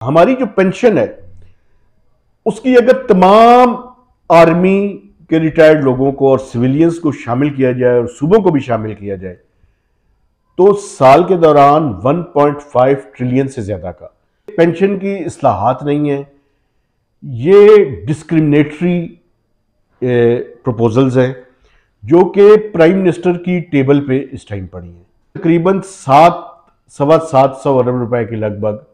हमारी जो पेंशन है उसकी अगर तमाम आर्मी के रिटायर्ड लोगों को और सिविलियंस को शामिल किया जाए और सूबों को भी शामिल किया जाए तो साल के दौरान 1.5 ट्रिलियन से ज्यादा का पेंशन की इस्लाहात नहीं है। ये डिस्क्रिमिनेटरी प्रपोजल्स हैं जो कि प्राइम मिनिस्टर की टेबल पे इस टाइम पड़ी हैं। तकरीबन 700 अरब रुपए के लगभग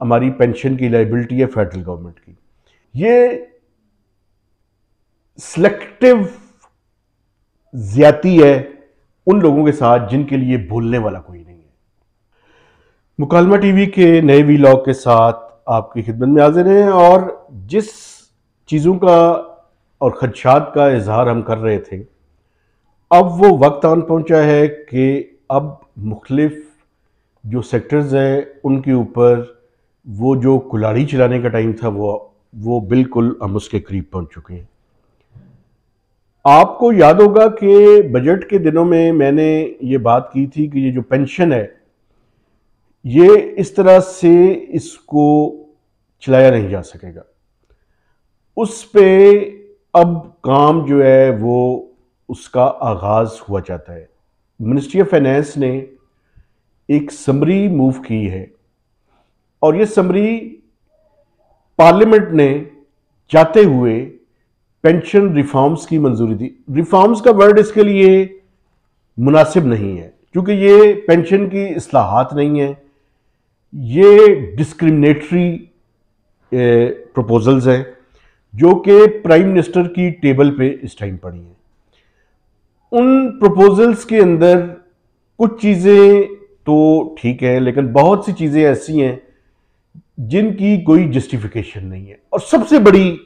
हमारी पेंशन की लाइबिलिटी है फेडरल गवर्नमेंट की। ये सिलेक्टिव ज्यादती है उन लोगों के साथ जिनके लिए बोलने वाला कोई नहीं है। मुकालमा टीवी के नए वीलॉग के साथ आपकी खिदमत में हाजिर हैं और जिस चीज़ों का और खदशात का इजहार हम कर रहे थे, अब वो वक्त आन पहुंचा है कि अब मुख्तलिफ जो सेक्टर्स हैं उनके ऊपर वो जो कुल्हाड़ी चलाने का टाइम था वो बिल्कुल हम उसके करीब पहुंच चुके हैं। आपको याद होगा कि बजट के दिनों में मैंने ये बात की थी कि ये जो पेंशन है ये इस तरह से इसको चलाया नहीं जा सकेगा। उस पे अब काम जो है वो उसका आगाज हुआ चाहता है। मिनिस्ट्री ऑफ फाइनेंस ने एक समरी मूव की है और ये समरी पार्लियामेंट ने चाहते हुए पेंशन रिफॉर्म्स की मंजूरी दी। रिफॉर्म्स का वर्ड इसके लिए मुनासिब नहीं है क्योंकि ये पेंशन की इस्लाहात नहीं है, ये डिस्क्रिमिनेटरी प्रपोजल्स हैं जो कि प्राइम मिनिस्टर की टेबल पे इस टाइम पड़ी हैं। उन प्रपोजल्स के अंदर कुछ चीज़ें तो ठीक है लेकिन बहुत सी चीज़ें ऐसी हैं जिनकी कोई जस्टिफिकेशन नहीं है। और सबसे बड़ी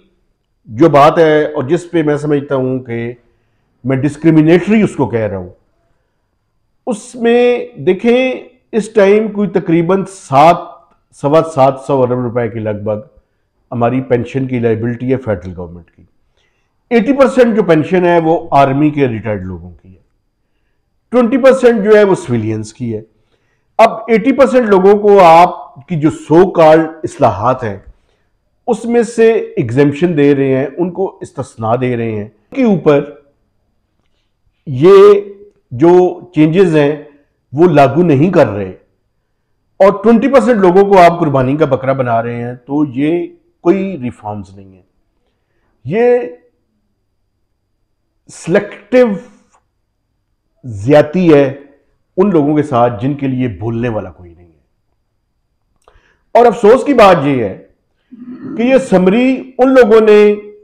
जो बात है और जिस पे मैं समझता हूं कि मैं डिस्क्रिमिनेटरी उसको कह रहा हूं, उसमें देखें इस टाइम कोई तकरीबन 700 अरब रुपए के लगभग हमारी पेंशन की लाइबिलिटी है फेडरल गवर्नमेंट की। 80% जो पेंशन है वो आर्मी के रिटायर्ड लोगों की है, 20% जो है वो सिविलियंस की है। अब 80% लोगों को आपकी जो सो कॉल्ड इस्लाहात है उसमें से एग्जेम्पशन दे रहे हैं, उनको इस्तिस्ना दे रहे हैं के ऊपर ये जो चेंजेस हैं वो लागू नहीं कर रहे और 20% लोगों को आप कुर्बानी का बकरा बना रहे हैं, तो ये कोई रिफॉर्म्स नहीं है। ये सिलेक्टिव ज्यादती है उन लोगों के साथ जिनके लिए बोलने वाला कोई नहीं है। और अफसोस की बात यह है कि यह समरी उन लोगों ने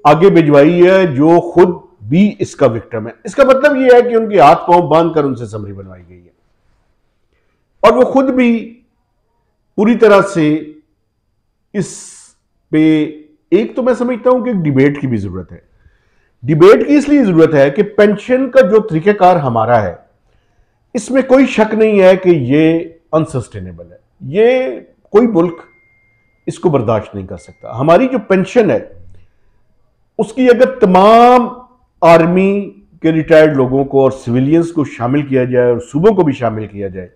आगे भिजवाई है जो खुद भी इसका विक्टिम है। इसका मतलब यह है कि उनके हाथ पांव बांध कर उनसे समरी बनवाई गई है और वो खुद भी पूरी तरह से इस पे एक तो मैं समझता हूं कि डिबेट की भी जरूरत है। डिबेट की इसलिए जरूरत है कि पेंशन का जो तरीकाकार हमारा है इसमें कोई शक नहीं है कि ये अनसस्टेनेबल है। ये कोई मुल्क इसको बर्दाश्त नहीं कर सकता। हमारी जो पेंशन है उसकी अगर तमाम आर्मी के रिटायर्ड लोगों को और सिविलियंस को शामिल किया जाए और सूबों को भी शामिल किया जाए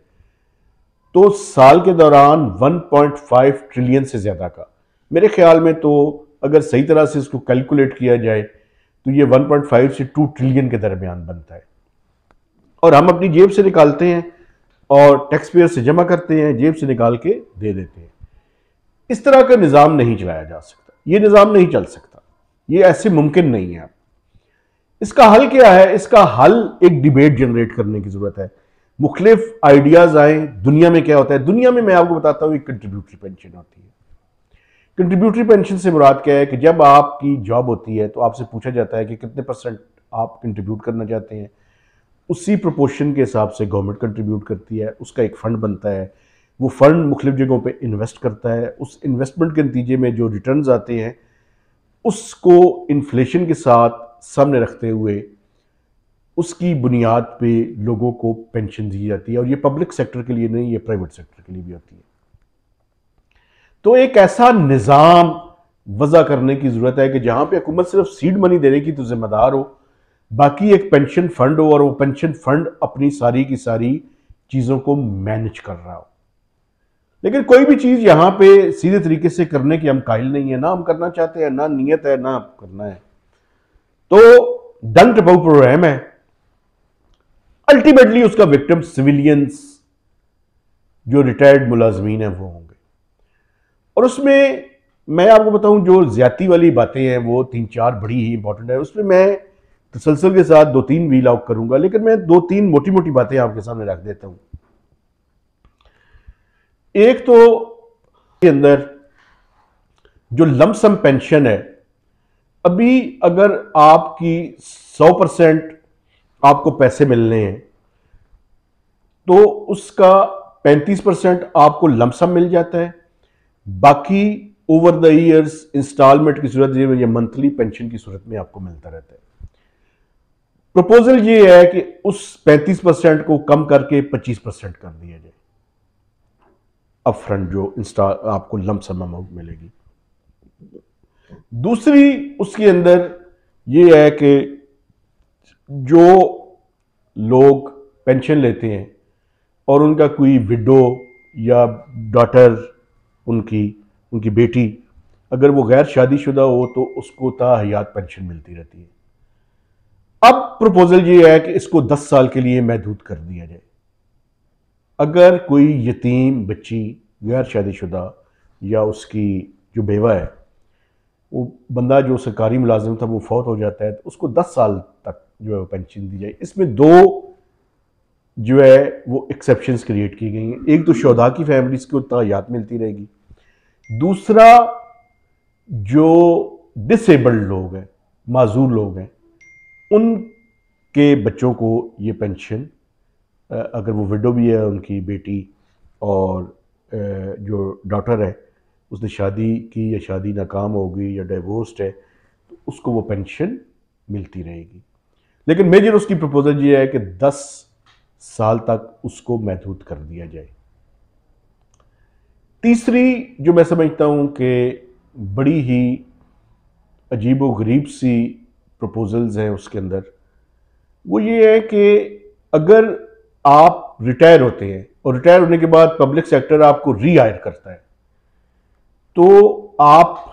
तो साल के दौरान 1.5 ट्रिलियन से ज्यादा का, मेरे ख्याल में तो अगर सही तरह से इसको कैलकुलेट किया जाए तो ये 1.5 से 2 ट्रिलियन के दरमियान बनता है और हम अपनी जेब से निकालते हैं और टैक्स पेयर से जमा करते हैं, जेब से निकाल के दे देते हैं। इस तरह का निज़ाम नहीं चलाया जा सकता, ये निज़ाम नहीं चल सकता, ये ऐसे मुमकिन नहीं है। इसका हल क्या है? इसका हल एक डिबेट जनरेट करने की जरूरत है, मुख्तलिफ आइडियाज आए। दुनिया में क्या होता है? दुनिया में मैं आपको बताता हूं, एक कंट्रीब्यूटरी पेंशन होती है। कंट्रीब्यूटरी पेंशन से मुराद क्या है कि जब आपकी जॉब होती है तो आपसे पूछा जाता है कि कितने % आप कंट्रीब्यूट करना चाहते हैं। उसी प्रोपोर्शन के हिसाब से गवर्नमेंट कंट्रीब्यूट करती है, उसका एक फंड बनता है, वो फंड मुख्तलिफ जगहों पे इन्वेस्ट करता है। उस इन्वेस्टमेंट के नतीजे में जो रिटर्न्स आते हैं उसको इन्फ्लेशन के साथ सामने रखते हुए उसकी बुनियाद पे लोगों को पेंशन दी जाती है और ये पब्लिक सेक्टर के लिए नहीं, ये प्राइवेट सेक्टर के लिए भी होती है। तो एक ऐसा निज़ाम वज़ा करने की ज़रूरत है कि जहां पे हुकूमत सिर्फ सीड मनी देने की तो जिम्मेदार हो, बाकी एक पेंशन फंड हो और वो पेंशन फंड अपनी सारी की सारी चीज़ों को मैनेज कर रहा हो। लेकिन कोई भी चीज यहां पे सीधे तरीके से करने की हम कायल नहीं है, ना हम करना चाहते हैं, ना नीयत है, ना करना है। तो डन टपाऊ प्रोग्राम है, अल्टीमेटली उसका विक्टिम सिविलियंस जो रिटायर्ड मुलाजमीन है वो होंगे। और उसमें मैं आपको बताऊं जो ज्यादती वाली बातें हैं वो 3-4 बड़ी ही इंपॉर्टेंट है। उसमें मैं तसलसल के साथ 2-3 व्हील आउट करूंगा, लेकिन मैं 2-3 मोटी मोटी बातें आपके सामने रख देता हूं। एक तो के अंदर जो लमसम पेंशन है, अभी अगर आपकी 100% आपको पैसे मिलने हैं तो उसका 35% आपको लमसम मिल जाता है, बाकी ओवर द ईयर्स इंस्टॉलमेंट की सूरत या मंथली पेंशन की सूरत में आपको मिलता रहता है। प्रपोजल ये है कि उस 35% को कम करके 25% कर दिया जाए अपफ्रंट जो आपको लमसम अमाउंट मिलेगी। दूसरी उसके अंदर ये है कि जो लोग पेंशन लेते हैं और उनका कोई विडो या डॉटर, उनकी बेटी अगर वो गैर शादीशुदा हो तो उसको ताहयात पेंशन मिलती रहती है। अब प्रपोजल ये है कि इसको 10 साल के लिए महदूद कर दिया जाए। अगर कोई यतीम बच्ची गैर शादीशुदा या उसकी जो बेवा है, वो बंदा जो सरकारी मुलाजिम था वो फौत हो जाता है, तो उसको 10 साल तक जो है पेंशन दी जाए। इसमें 2 जो है वो एक्सेप्शंस क्रिएट की गई हैं। एक तो शोधा की फैमिलीज को ताहयात मिलती रहेगी, दूसरा जो डिसेबल्ड लोग हैं, माजूर लोग हैं, उनके बच्चों को ये पेंशन, अगर वो विडो भी है, उनकी बेटी और जो डॉटर है उसने शादी की या शादी नाकाम हो गई या डाइवोर्स्ड है, तो उसको वो पेंशन मिलती रहेगी। लेकिन मेजर उसकी प्रपोजल ये है कि 10 साल तक उसको महदूद कर दिया जाए। तीसरी जो मैं समझता हूं कि बड़ी ही अजीब व गरीब सी प्रपोजल्स हैं उसके अंदर, वो ये है कि अगर आप रिटायर होते हैं और रिटायर होने के बाद पब्लिक सेक्टर आपको रीहायर करता है, तो आप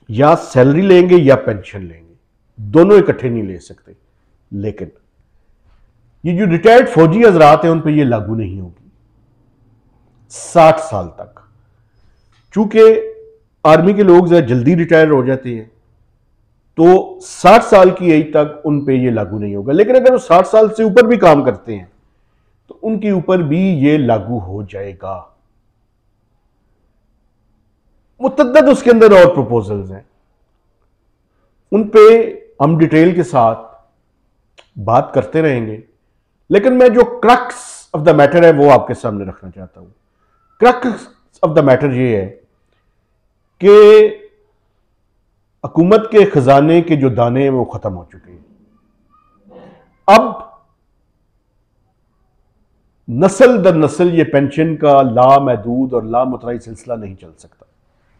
या सैलरी लेंगे या पेंशन लेंगे, दोनों इकट्ठे नहीं ले सकते। लेकिन ये जो रिटायर्ड फौजी हजरात हैं उन पर ये लागू नहीं होगी 60 साल तक। चूंकि आर्मी के लोग ज़रा जल्दी रिटायर हो जाते हैं तो 60 साल की एज तक उन पे ये लागू नहीं होगा। लेकिन अगर वो 60 साल से ऊपर भी काम करते हैं तो उनके ऊपर भी ये लागू हो जाएगा। मुतद्दद उसके अंदर और प्रपोजल्स हैं, उन पे हम डिटेल के साथ बात करते रहेंगे। लेकिन मैं जो क्रक्स ऑफ द मैटर है वो आपके सामने रखना चाहता हूं। क्रक्स ऑफ द मैटर ये है कि हुकूमत के खजाने के जो दाने हैं वो खत्म हो चुके हैं। अब नस्ल दर नस्ल ये पेंशन का लामहदूद और लामुतनाई सिलसिला नहीं चल सकता।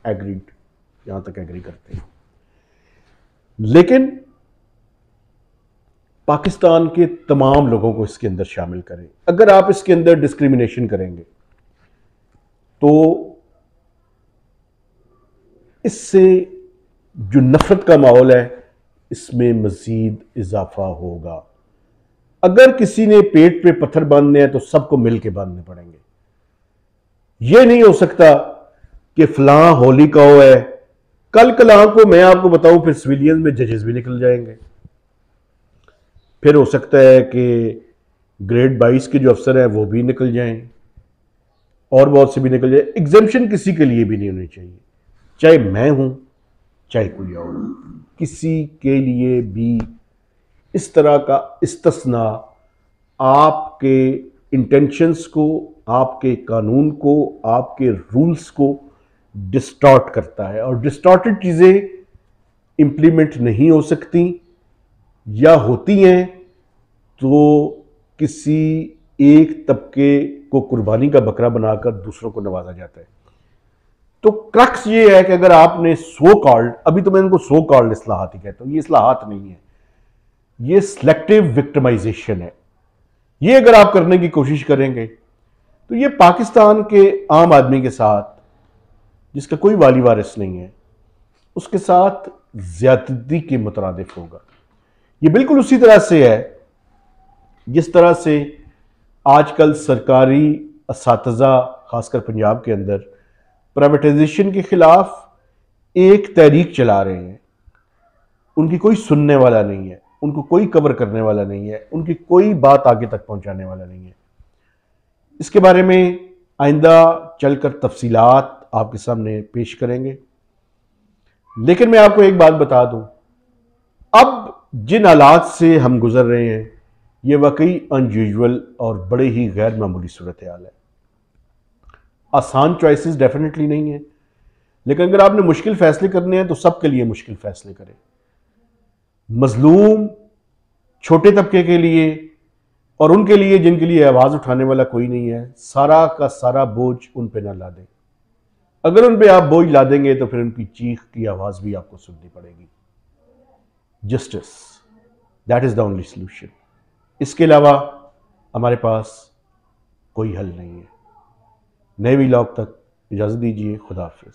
एग्रीड, यहां तक एग्री करते हैं। लेकिन पाकिस्तान के तमाम लोगों को इसके अंदर शामिल करें। अगर आप इसके अंदर डिस्क्रिमिनेशन करेंगे तो इससे जो नफरत का माहौल है इसमें मजीद इजाफा होगा। अगर किसी ने पेट पे पत्थर बांधने हैं तो सबको मिलकर बांधने पड़ेंगे। यह नहीं हो सकता कि फलां होली का हो है, कल कलां को मैं आपको बताऊं फिर सिविलियंस में जजेस भी निकल जाएंगे। फिर हो सकता है कि ग्रेड 22 के जो अफसर हैं वो भी निकल जाएं और बहुत से भी निकल जाए। एग्जेम्पशन किसी के लिए भी नहीं होनी चाहिए, चाहे मैं हूं चाहे कोई और, किसी के लिए भी इस तरह का इस्तिस्ना आपके इंटेंशंस को, आपके कानून को, आपके रूल्स को डिस्टॉर्ट करता है। और डिस्टॉर्टेड चीजें इंप्लीमेंट नहीं हो सकती, या होती हैं तो किसी एक तबके को कुर्बानी का बकरा बनाकर दूसरों को नवाजा जाता है। तो क्रक्स ये है कि अगर आपने सो कॉल्ड, अभी तो मैं इनको सो कॉल्ड इस्लाहात ही कहता हूं, ये इस्लाहात नहीं है, ये सिलेक्टिव विक्टिमाइजेशन है। ये अगर आप करने की कोशिश करेंगे तो ये पाकिस्तान के आम आदमी के साथ, जिसका कोई वाली वारिस नहीं है, उसके साथ ज्यादती के मुतरादिफ होगा। ये बिल्कुल उसी तरह से है जिस तरह से आजकल सरकारी असातिज़ा खासकर पंजाब के अंदर प्राइवेटाइजेशन के खिलाफ एक तहरीक चला रहे हैं। उनकी कोई सुनने वाला नहीं है, उनको कोई कवर करने वाला नहीं है, उनकी कोई बात आगे तक पहुंचाने वाला नहीं है। इसके बारे में आइंदा चलकर तफसीलात आपके सामने पेश करेंगे। लेकिन मैं आपको एक बात बता दूं, अब जिन हालात से हम गुजर रहे हैं ये वाकई अनयूजुअल और बड़े ही गैर मामूली सूरत हाल है। आसान चॉइसेस डेफिनेटली नहीं है, लेकिन अगर आपने मुश्किल फैसले करने हैं तो सबके लिए मुश्किल फैसले करें। मजलूम छोटे तबके के लिए और उनके लिए जिनके लिए आवाज उठाने वाला कोई नहीं है, सारा का सारा बोझ उन पे ना ला दें। अगर उन पे आप बोझ ला देंगे तो फिर उनकी चीख की आवाज भी आपको सुननी पड़ेगी। Justice, that is the only solution. इसके अलावा हमारे पास कोई हल नहीं है। नए व्लॉग तक इजाजत दीजिए। खुदा हाफिज।